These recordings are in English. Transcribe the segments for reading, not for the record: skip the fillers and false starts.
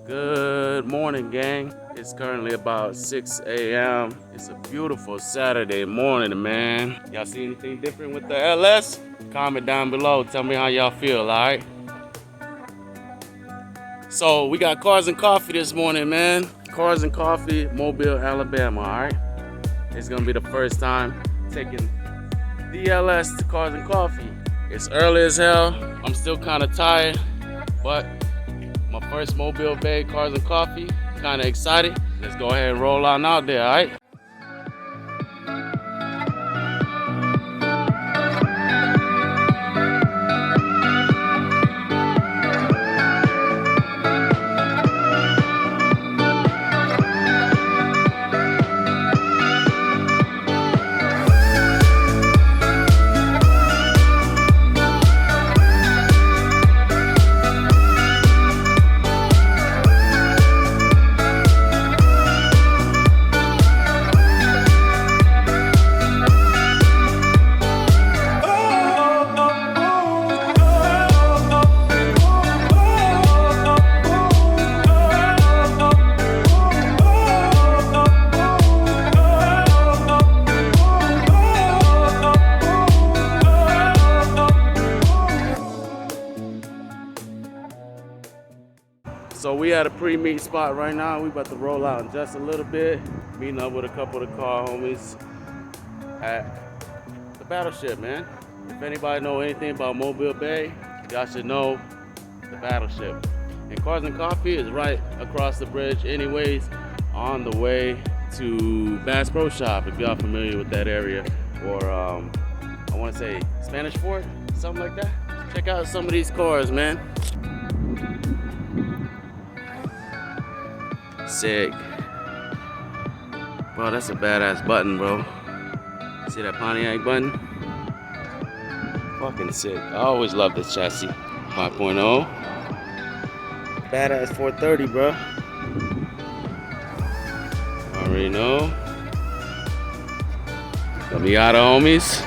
Good morning, gang. It's currently about 6 a.m. It's a beautiful Saturday morning, man. Y'all see anything different with the LS? Comment down below. Tell me how y'all feel, all right? So we got Cars and Coffee this morning, man. Cars and Coffee, Mobile, Alabama, all right? It's gonna be the first time taking the LS to Cars and Coffee. It's early as hell. I'm still kind of tired, but my first Mobile Bay Cars and Coffee. Kind of excited. Let's go ahead and roll on out there, all right? So we at a pre-meet spot right now. We about to roll out in just a little bit. Meeting up with a couple of the car homies at the Battleship, man. If anybody know anything about Mobile Bay, y'all should know the Battleship. And Cars and Coffee is right across the bridge anyways, on the way to Bass Pro Shop, if y'all familiar with that area. Or I want to say Spanish Fort, something like that. Check out some of these cars, man. Sick. Bro, that's a badass button, bro. See that Pontiac button? Fucking sick. I always love this chassis. 5.0. Badass 430, bro. Already know. The Miata homies.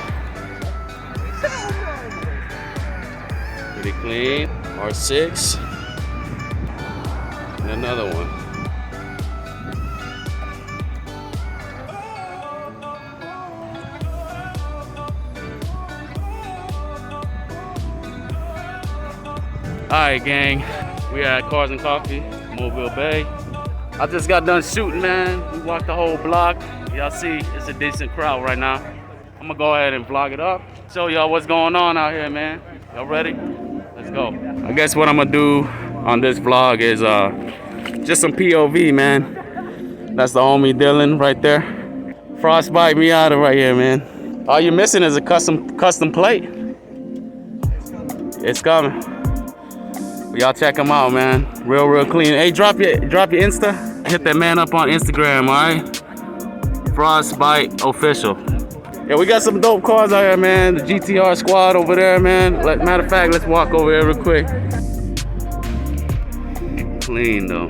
Pretty clean. R6. And another one. Alright, gang, we are at Cars and Coffee, Mobile Bay. I just got done shooting, man. We walked the whole block. Y'all see, it's a decent crowd right now. I'm gonna go ahead and vlog it up. Show y'all what's going on out here, man. Y'all ready? Let's go. I guess what I'm gonna do on this vlog is just some POV, man. That's the homie Dylan right there. Frostbite Miata right here, man. All you're missing is a custom plate. It's coming. Y'all check him out, man. Real clean. Hey, drop your Insta. Hit that man up on Instagram, all right? Frostbite Official. Yeah, we got some dope cars out here, man. The GTR squad over there, man. Matter of fact, let's walk over here real quick. Clean though.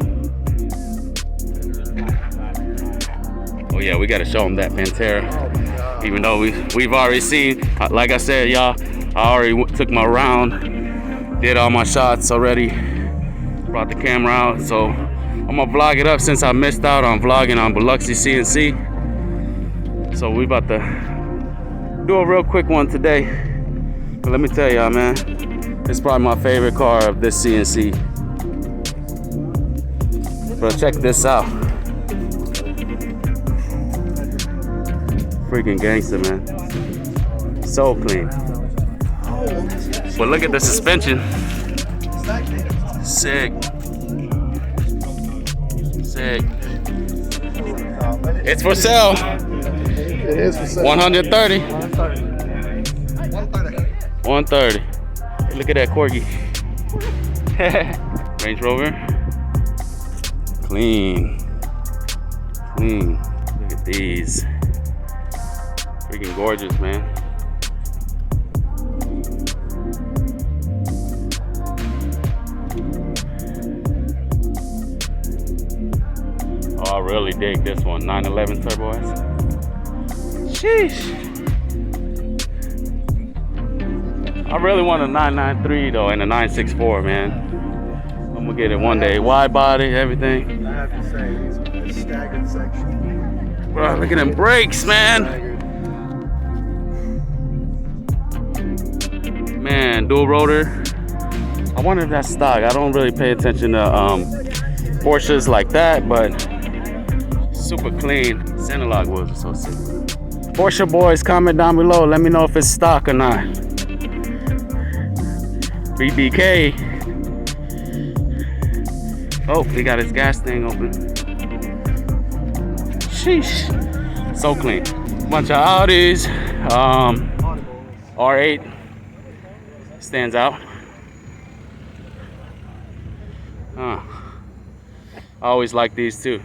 Oh yeah, we gotta show them that Pantera. Even though we've already seen, like I said, y'all, I already took my round. Did all my shots already, brought the camera out, so I'm gonna vlog it up since I missed out on vlogging on Biloxi CNC. So we about to do a real quick one today. But let me tell y'all, man, it's probably my favorite car of this CNC. But check this out. Freaking gangster, man. So clean. But look at the suspension. Sick. Sick. It's for sale. It is for sale. 130. 130. Look at that Corgi. Range Rover. Clean. Clean. Look at these. Freaking gorgeous, man. I really dig this one. 911 Turbo S. Sheesh. I really want a 993 though and a 964, man. I'm gonna get it one day. Wide body, everything. I have to say, it's a staggered section. Bro, look at them brakes, man. Man, dual rotor. I wonder if that's stock. I don't really pay attention to Porsches like that, but super clean. Center lock wheels are so sick. Porsche boys, comment down below. Let me know if it's stock or not. BBK. Oh, he got his gas thing open. Sheesh. So clean. Bunch of Audis. R8 stands out. I always like these too.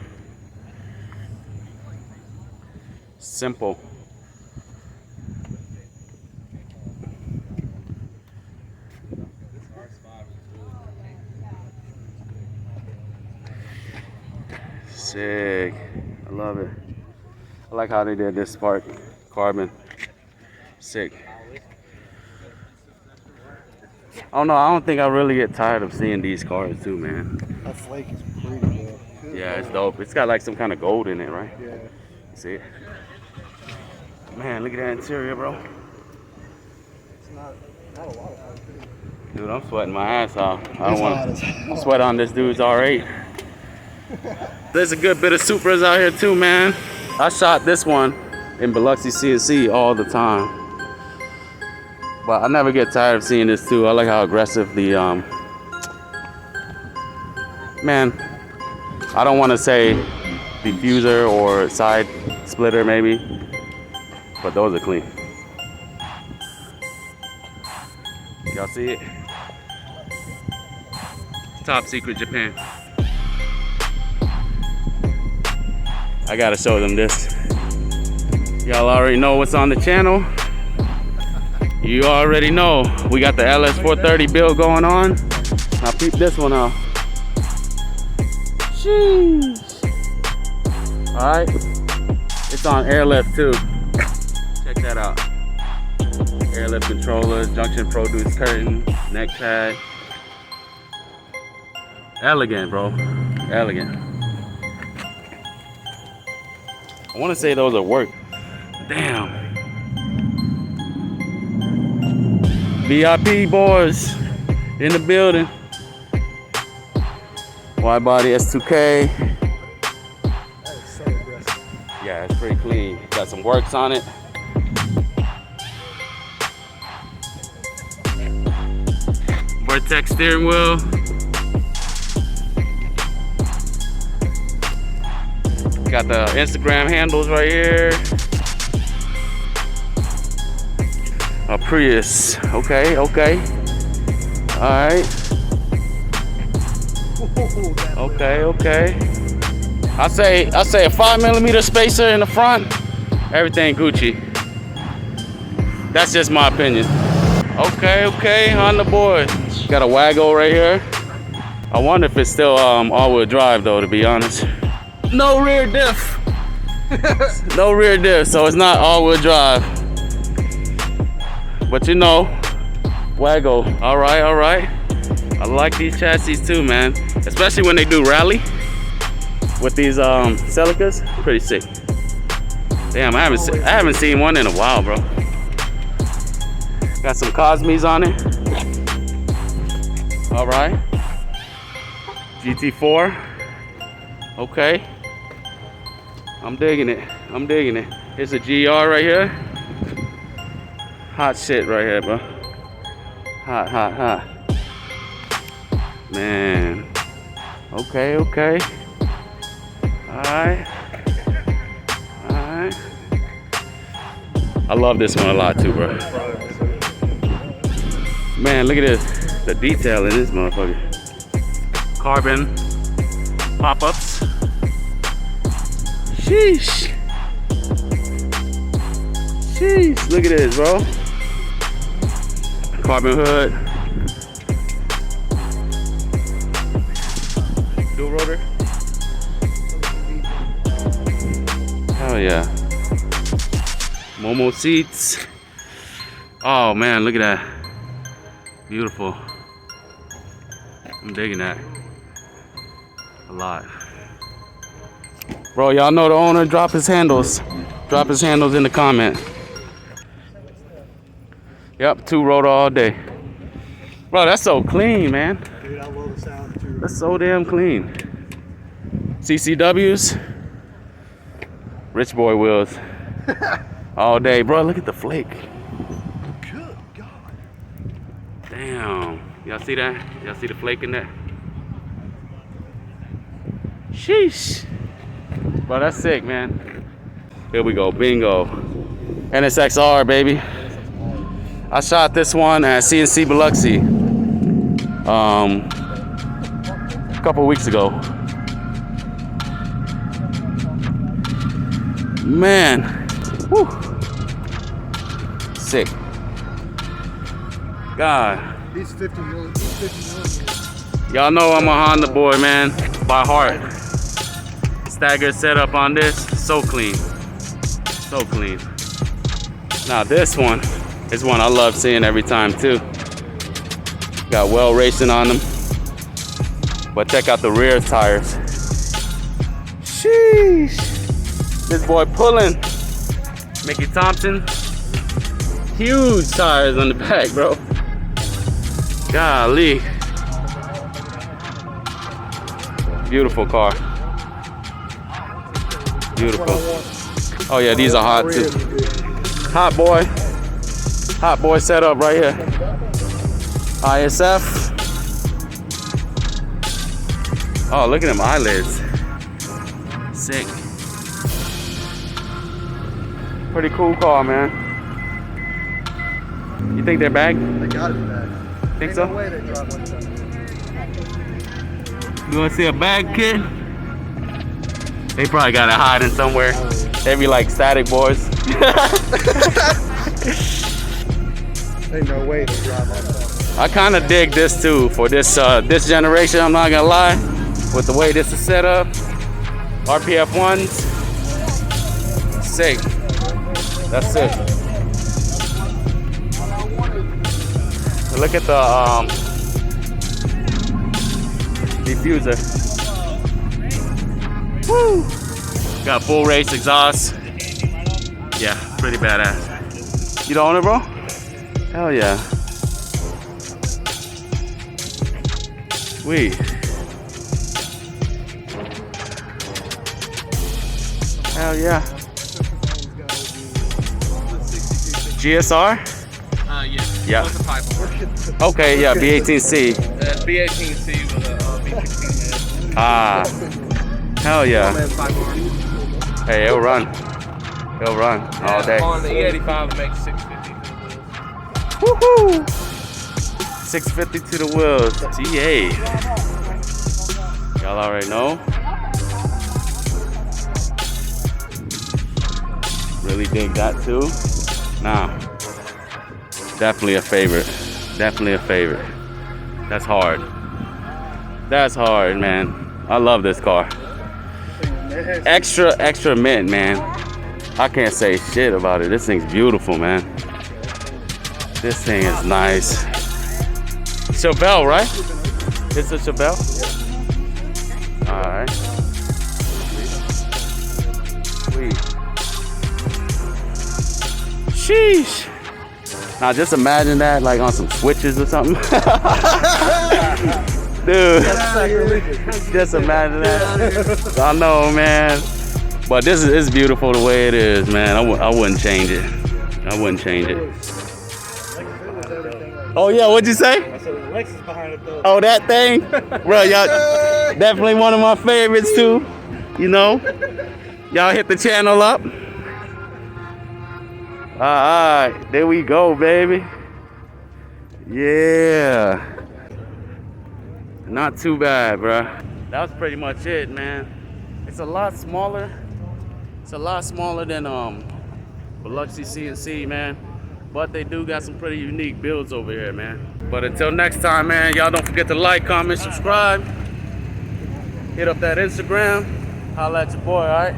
Simple. Sick. I love it. I like how they did this part. Carbon. Sick. I don't know. I don't think I really get tired of seeing these cars too, man. That flake is pretty good. Yeah, it's dope. It's got like some kind of gold in it, right? Yeah. See it? Man, look at that interior, bro. It's not a lot of hard. Dude, I'm sweating my ass off. I don't It's want hot as to hell. sweat on this dude's R8. There's a good bit of Supras out here too, man. I shot this one in Biloxi CNC all the time. But I never get tired of seeing this too. I like how aggressive the, man, I don't want to say diffuser or side splitter maybe, but those are clean. Y'all see it? Top secret Japan. I gotta show them this. Y'all already know what's on the channel. You already know we got the LS430 build going on. Now peep this one out. Sheesh. All right, it's on airlift too. Check that out. Airlift controllers, junction produce curtain, neck pad. Elegant, bro. Elegant. I want to say those are work. Damn. VIP boys in the building. Wide body S2K. That is so aggressive. Yeah, it's pretty clean. Got some works on it. Vortex steering wheel. Got the Instagram handles right here. A Prius. Okay, okay. Alright. Okay, okay. I say a 5mm spacer in the front. Everything Gucci. That's just my opinion. Okay, okay, on the board. Got a Wago right here. I wonder if it's still all-wheel drive though, to be honest. No rear diff. No rear diff, so it's not all-wheel drive. But you know, Wago. All right, all right. I like these chassis too, man. Especially when they do rally with these Celicas. Pretty sick. Damn, I haven't seen one in a while, bro. Got some Cosmes on it. All right. GT4. Okay. I'm digging it. I'm digging it. Here's a GR right here. Hot shit right here, bro. Hot, hot, hot. Man. Okay, okay. Alright. Alright. I love this one a lot too, bro. Man, look at this. The detail in this motherfucker. Carbon pop-ups. Sheesh. Sheesh. Look at this, bro. Carbon hood. Dual rotor. Hell yeah. Momo seats. Oh man, look at that. Beautiful. I'm digging that. A lot. Bro, y'all know the owner. Drop his handles. Drop his handles in the comment. Yep, 2 rotor all day. Bro, that's so clean, man. Dude, I love the sound too. That's so damn clean. CCWs. Rich boy wheels. All day. Bro, look at the flake. Good God. Damn. Y'all see that? Y'all see the flake in there? Sheesh. Bro, that's sick, man. Here we go. Bingo. NSXR, baby. I shot this one at CNC Biloxi a couple weeks ago. Man. Whew. Sick. God. He's 50 million. He's 50 million. Y'all know I'm a Honda boy, man, by heart. Stagger setup on this, so clean. So clean. Now this one is one I love seeing every time too. Got well racing on them. But check out the rear tires. Sheesh. This boy pulling. Mickey Thompson. Huge tires on the back, bro. Golly. Beautiful car. Beautiful. Oh yeah, these are hot too. Hot boy. Hot boy setup right here. ISF. Oh, look at them eyelids. Sick. Pretty cool car, man. You think they're bagged? They gotta be back. Think Ain't so? no way they drive like that. You wanna see a bag, kid? They probably got it hiding somewhere. They be like static boys. Ain't no way they drive like that. I kind of dig this too for this this generation. I'm not gonna lie, with the way this is set up. RPF ones, sick. That's sick. Look at the diffuser. Woo! Got full race exhaust. Yeah, pretty badass. You the owner, bro? Hell yeah. Sweet. Hell yeah. GSR? Yeah. Yeah. With a pipe. Okay, yeah, B18C. B18C with a B16 Ah. Hell yeah. man. Pipe. Hey, it'll run. It'll run all day. On the E85 it makes 650. Woohoo! 650 to the wheels. TA. Y'all already know. Really dig that too. Nah. Definitely a favorite. Definitely a favorite. That's hard. That's hard, man. I love this car. Extra mint, man. I can't say shit about it. This thing's beautiful, man. This thing is nice. Chevelle, right? It's a Chevelle? Alright. Sweet. Sheesh. Now just imagine that like on some switches or something. Dude. Just imagine that. I know, man. But this is beautiful the way it is, man. I wouldn't change it. I wouldn't change it. Oh yeah, what'd you say? I said Lexus behind it though. Oh, that thing? Bro, y'all definitely one of my favorites too. You know? Y'all hit the channel up. Alright, there we go, baby. Yeah. Not too bad, bro. That was pretty much it, man. It's a lot smaller. It's a lot smaller than Biloxi CNC, man. But they do got some pretty unique builds over here, man. But until next time, man, y'all don't forget to like, comment, subscribe. Hit up that Instagram. Holla at your boy, all right?